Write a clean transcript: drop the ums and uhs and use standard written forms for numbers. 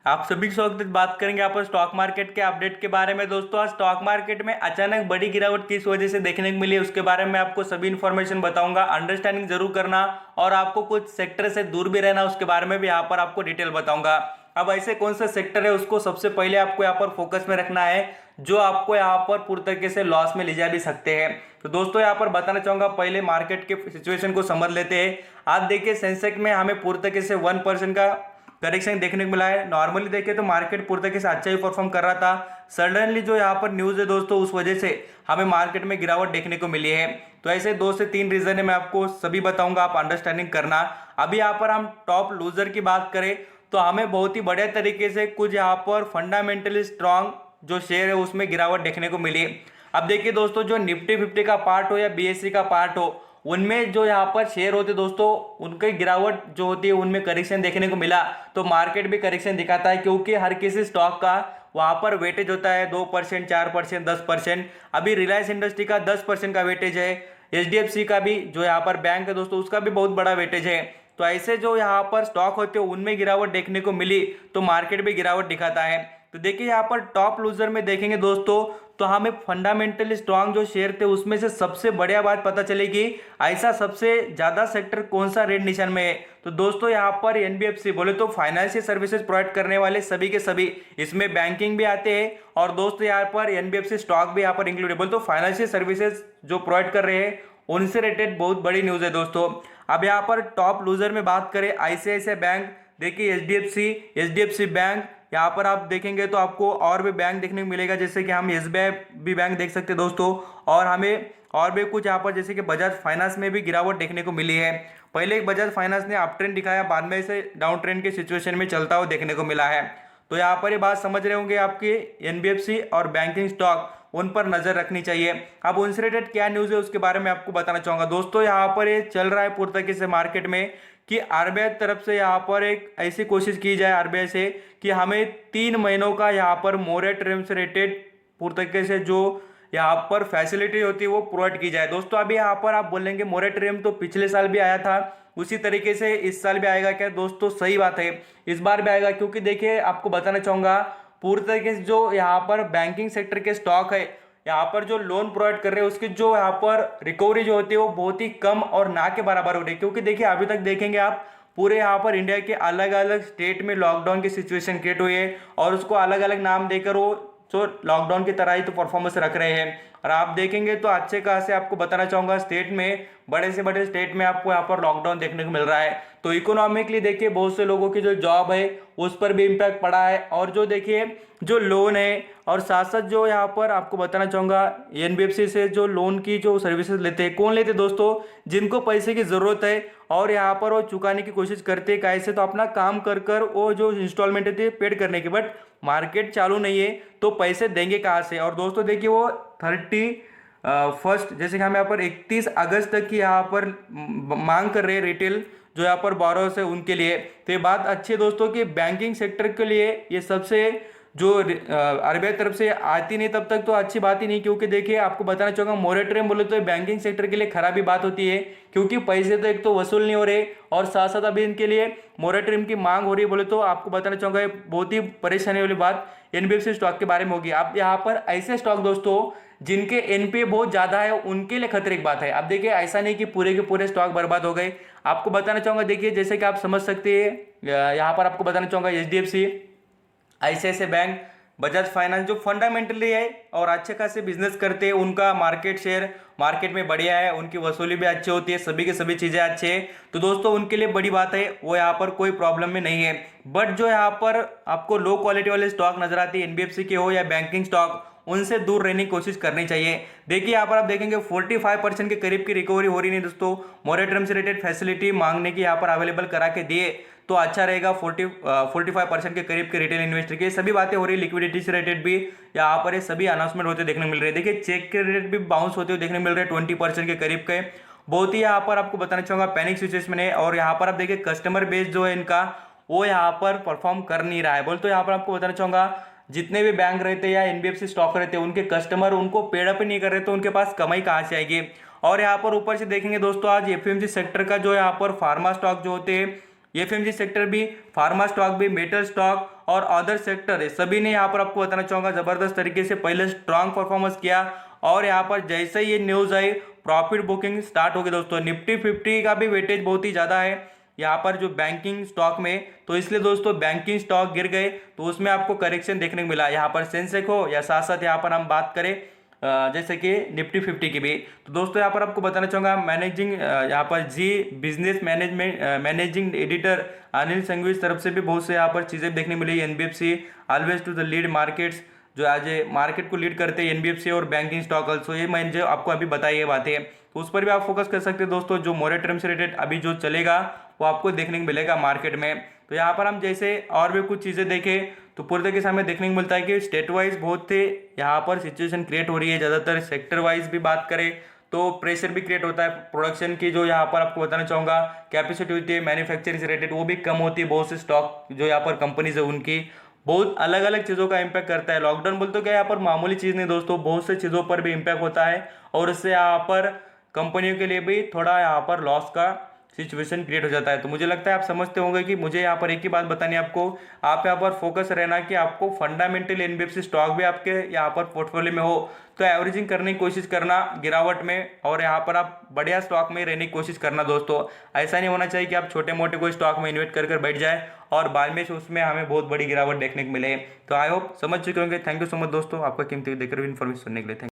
आप सभी स्वागत है। बात करेंगे यहाँ पर स्टॉक मार्केट के अपडेट के बारे में। दोस्तों आज स्टॉक मार्केट में अचानक बड़ी गिरावट किस वजह से देखने को मिली है उसके बारे में आपको सभी इन्फॉर्मेशन बताऊंगा। अंडरस्टैंडिंग जरूर करना और आपको कुछ सेक्टर से दूर भी रहना, उसके बारे में भी यहाँ पर आपको डिटेल बताऊंगा। अब ऐसे कौन सा सेक्टर है उसको सबसे पहले आपको यहाँ पर फोकस में रखना है जो आपको यहाँ पर पूरी तरीके से लॉस में ले जा भी सकते हैं। तो दोस्तों यहाँ पर बताना चाहूंगा, पहले मार्केट के सिचुएशन को समझ लेते हैं। आज देखिए सेंसेक्स में हमें पूरी तरीके से 1% का करेक्शन देखने को मिला है। नॉर्मली देखें तो मार्केट पूरी तरीके से अच्छा ही परफॉर्म कर रहा था। सडनली जो यहाँ पर न्यूज़ है दोस्तों, उस वजह से हमें मार्केट में गिरावट देखने को मिली है। तो ऐसे 2 से 3 रीजन है, मैं आपको सभी बताऊंगा, आप अंडरस्टैंडिंग करना। अभी यहाँ पर हम टॉप लूजर की बात करें तो हमें बहुत ही बढ़िया तरीके से कुछ यहाँ पर फंडामेंटली स्ट्रांग जो शेयर है उसमें गिरावट देखने को मिली। अब देखिए दोस्तों, जो निफ्टी 50 का पार्ट हो या बीएससी का पार्ट हो, उनमें जो यहाँ पर शेयर होते दोस्तों, उनकी गिरावट जो होती है उनमें करेक्शन देखने को मिला। तो मार्केट भी करेक्शन दिखाता है क्योंकि हर किसी स्टॉक का वहाँ पर वेटेज होता है 2%, 4%, 10%। अभी रिलायंस इंडस्ट्री का 10% का वेटेज है। एचडीएफसी का भी जो यहाँ पर बैंक है दोस्तों, उसका भी बहुत बड़ा वेटेज है। तो ऐसे जो यहाँ पर स्टॉक होते हैं उनमें गिरावट देखने को मिली तो मार्केट भी गिरावट दिखाता है। तो देखिए यहाँ पर टॉप लूजर में देखेंगे दोस्तों, तो हमें फंडामेंटली स्ट्रांग जो शेयर थे उसमें से सबसे बढ़िया बात पता चलेगी ऐसा सबसे ज्यादा सेक्टर कौन सा रेड निशान में है। तो दोस्तों यहाँ पर एनबीएफसी बोले तो फाइनेंशियल सर्विसेज प्रोवाइड करने वाले सभी के सभी, इसमें बैंकिंग भी आते हैं और दोस्तों यहाँ पर एनबीएफसी स्टॉक भी यहाँ पर इंक्लूड है। बोले तो फाइनेंशियल सर्विसेज जो प्रोवाइड कर रहे हैं उनसे रिलेटेड बहुत बड़ी न्यूज है दोस्तों। अब यहाँ पर टॉप लूजर में बात करें आईसीआईसीआई बैंक, देखिए एचडीएफसी बैंक, यहाँ पर आप देखेंगे तो आपको और भी बैंक देखने को मिलेगा, जैसे कि हम एसबीआई भी बैंक देख सकते हैं दोस्तों। और हमें और भी कुछ यहाँ पर जैसे कि बजाज फाइनेंस में भी गिरावट देखने को मिली है। पहले एक बजाज फाइनेंस ने अप ट्रेंड दिखाया, बाद में इसे डाउन ट्रेंड की सिचुएशन में चलता हुआ देखने को मिला है। तो यहाँ पर ये बात समझ रहे होंगे, आपके एनबीएफसी और बैंकिंग स्टॉक उन पर नजर रखनी चाहिए। अब उनसे रिलेटेड क्या न्यूज है उसके बारे में आपको बताना चाहूंगा। दोस्तों यहाँ पर ये चल रहा है पूरी तरीके से मार्केट में कि आरबीआई तरफ से यहाँ पर एक ऐसी कोशिश की जाए आरबीआई से कि हमें 3 महीनों का यहाँ पर मोरेटोरियम से रिलेटेड पूरी तरीके से जो यहाँ पर फैसिलिटी होती है वो प्रोवाइड की जाए। दोस्तों अभी यहाँ पर आप बोलेंगे मोरेटोरियम तो पिछले साल भी आया था, उसी तरीके से इस साल भी आएगा क्या? दोस्तों सही बात है, इस बार भी आएगा, क्योंकि देखिए आपको बताना चाहूंगा पूरी तरीके से जो यहाँ पर बैंकिंग सेक्टर के स्टॉक है, यहाँ पर जो लोन प्रोवाइड कर रहे हैं उसकी जो यहाँ पर रिकवरी जो होती है वो बहुत ही कम और ना के बराबर हो रही है। क्योंकि देखिए अभी तक देखेंगे आप पूरे यहाँ पर इंडिया के अलग अलग स्टेट में लॉकडाउन की सिचुएशन क्रिएट हुई है और उसको अलग अलग नाम देकर वो जो लॉकडाउन की तरह ही तो परफॉर्मेंस रख रहे हैं। और आप देखेंगे तो अच्छे खासे आपको बताना चाहूंगा स्टेट में, बड़े से बड़े स्टेट में आपको यहाँ पर लॉकडाउन देखने को मिल रहा है। तो इकोनॉमिकली देखिए बहुत से लोगों की जो जॉब है उस पर भी इम्पैक्ट पड़ा है। और जो देखिए जो लोन है और साथ साथ जो यहाँ पर आपको बताना चाहूंगा एनबीएफसी से जो लोन की जो सर्विसेज लेते हैं, कौन लेते हैं दोस्तों? जिनको पैसे की जरूरत है और यहाँ पर वो चुकाने की कोशिश करते हैं कैसे, तो अपना काम कर कर वो जो इंस्टॉलमेंट है पेड करने की, बट मार्केट चालू नहीं है तो पैसे देंगे कहाँ से? और दोस्तों देखिए वो 31 जैसे कि हम यहाँ पर 31 अगस्त तक की यहाँ पर मांग कर रहे हैं रिटेल जो यहाँ पर बोरोस है उनके लिए। तो ये बात अच्छी है दोस्तों कि बैंकिंग सेक्टर के लिए ये सबसे जो आरबीआई तरफ से आती नहीं तब तक तो अच्छी बात ही नहीं। क्योंकि देखिए आपको बताना चाहूंगा मोरेटोरियम बोले तो बैंकिंग सेक्टर के लिए खराबी बात होती है, क्योंकि पैसे तो एक तो वसूल नहीं हो रहे और साथ साथ अभी इनके लिए मोरेटोरियम की मांग हो रही है। बोले तो आपको बताना चाहूंगा ये बहुत ही परेशानी वाली बात एनबीएफसी स्टॉक के बारे में होगी। अब यहाँ पर ऐसे स्टॉक दोस्तों जिनके एनपीए बहुत ज्यादा है उनके लिए खतरे की बात है। अब देखिए ऐसा नहीं कि पूरे के पूरे स्टॉक बर्बाद हो गए। आपको बताना चाहूंगा, देखिए जैसे कि आप समझ सकते हैं यहाँ पर आपको बताना चाहूंगा HDFC, ICICI bank, Bajaj finance जो फंडामेंटली है और अच्छे खासे बिजनेस करते हैं, उनका मार्केट शेयर मार्केट में बढ़िया है, उनकी वसूली भी अच्छी होती है, सभी के सभी चीजें अच्छी है। तो दोस्तों उनके लिए बड़ी बात है, वो यहाँ पर कोई प्रॉब्लम में नहीं है। बट जो यहाँ पर आपको लो क्वालिटी वाले स्टॉक नजर आती है एनबीएफसी के हो या बैंकिंग स्टॉक, उनसे दूर रहने की कोशिश करनी चाहिए। देखिए यहाँ पर आप देखेंगे 45% के करीब की रिकवरी हो रही नहीं दोस्तों। मोरेटोरियम से रिलेटेड फैसिलिटी मांगने की यहाँ पर अवेलेबल करा के दिए तो अच्छा रहेगा। 45% के करीब के रिटेल इन्वेस्टर की सभी बातें हो रही, लिक्विडिटी से रिलेटेड भी यहाँ पर ये सभी अनाउंसमेंट होते देखने मिल रहे हैं। देखिए चेक के रिलेटेड भी बाउंस होते हुए देखने मिल रहे हैं 20% के करीब के। बहुत ही यहाँ पर आपको बताना चाहूंगा पैनिक सिचुएशन है। और यहाँ पर आप देखिए कस्टमर बेस जो है इनका वो यहाँ पर परफॉर्म कर नहीं रहा है। बोल तो यहाँ पर आपको बताना चाहूंगा जितने भी बैंक रहते हैं या एनबीएफसी स्टॉक रहते हैं उनके कस्टमर उनको पेड अप ही नहीं कर रहे तो उनके पास कमाई कहाँ से आएगी। और यहाँ पर ऊपर से देखेंगे दोस्तों आज एफएमसी सेक्टर का जो यहाँ पर फार्मा स्टॉक जो होते हैं एफएमजी सेक्टर भी, फार्मा स्टॉक भी, मेटल स्टॉक और अदर सेक्टर है, सभी ने यहाँ पर आपको बताना चाहूंगा जबरदस्त तरीके से पहले स्ट्रांग परफॉर्मेंस किया। और यहाँ पर जैसे ही ये न्यूज आई प्रॉफिट बुकिंग स्टार्ट हो गई दोस्तों। निफ्टी 50 का भी वेटेज बहुत ही ज्यादा है यहाँ पर जो बैंकिंग स्टॉक में, तो इसलिए दोस्तों बैंकिंग स्टॉक गिर गए तो उसमें आपको करेक्शन देखने को मिला। यहाँ पर सेंसेक्स हो या साथ साथ यहाँ पर हम बात करें जैसे कि निफ्टी 50 की भी। तो दोस्तों यहाँ पर आपको बताना चाहूंगा मैनेजिंग यहाँ पर Zee Business managing editor Anil Sanghvi की तरफ से भी बहुत से यहाँ पर चीजें देखने मिली। NBFC always to the lead markets, जो आज मार्केट को लीड करते हैं एनबीएफसी और बैंकिंग स्टॉक ऑल्सो, ये मैंने जो आपको अभी बताई है बातें, तो उस पर भी आप फोकस कर सकते हैं दोस्तों। जो मोरेटोरियम से रिलेटेड अभी जो चलेगा वो आपको देखने को मिलेगा मार्केट में। तो यहाँ पर हम जैसे और भी कुछ चीज़ें देखें तो पूरे तरीके से हमें देखने को मिलता है कि स्टेट वाइज बहुत थे यहाँ पर सिचुएशन क्रिएट हो रही है। ज़्यादातर सेक्टर वाइज भी बात करें तो प्रेशर भी क्रिएट होता है प्रोडक्शन की, जो यहाँ पर आपको बताना चाहूँगा कैपेसिटी होती है मैन्युफैक्चरिंग से रिलेटेड वो भी कम होती है। बहुत से स्टॉक जो यहाँ पर कंपनीज है उनकी बहुत अलग अलग चीज़ों का इम्पैक्ट करता है। लॉकडाउन बोलते क्या यहाँ पर मामूली चीज़ नहीं दोस्तों, बहुत से चीज़ों पर भी इम्पैक्ट होता है और इससे यहाँ पर कंपनियों के लिए भी थोड़ा यहाँ पर लॉस का सिचुएशन क्रिएट हो जाता है। तो मुझे लगता है आप समझते होंगे कि मुझे यहाँ पर एक ही बात बतानी है आपको, आप यहाँ पर फोकस रहना कि आपको फंडामेंटल एनबीएफसी स्टॉक भी आपके यहाँ पर पोर्टफोलियो में हो तो एवरेजिंग करने की कोशिश करना गिरावट में, और यहाँ पर आप बढ़िया स्टॉक में रहने की कोशिश करना दोस्तों। ऐसा नहीं होना चाहिए कि आप छोटे मोटे कोई स्टॉक में इन्वेस्ट कर बैठ जाए और बाद में उसमें हमें बहुत बड़ी गिरावट देखने को मिले। तो आई होप समझ चुके होंगे। थैंक यू सो मच दोस्तों, आपका कीमती देखकर भी इन्फॉर्मेशन सुनने के लिए।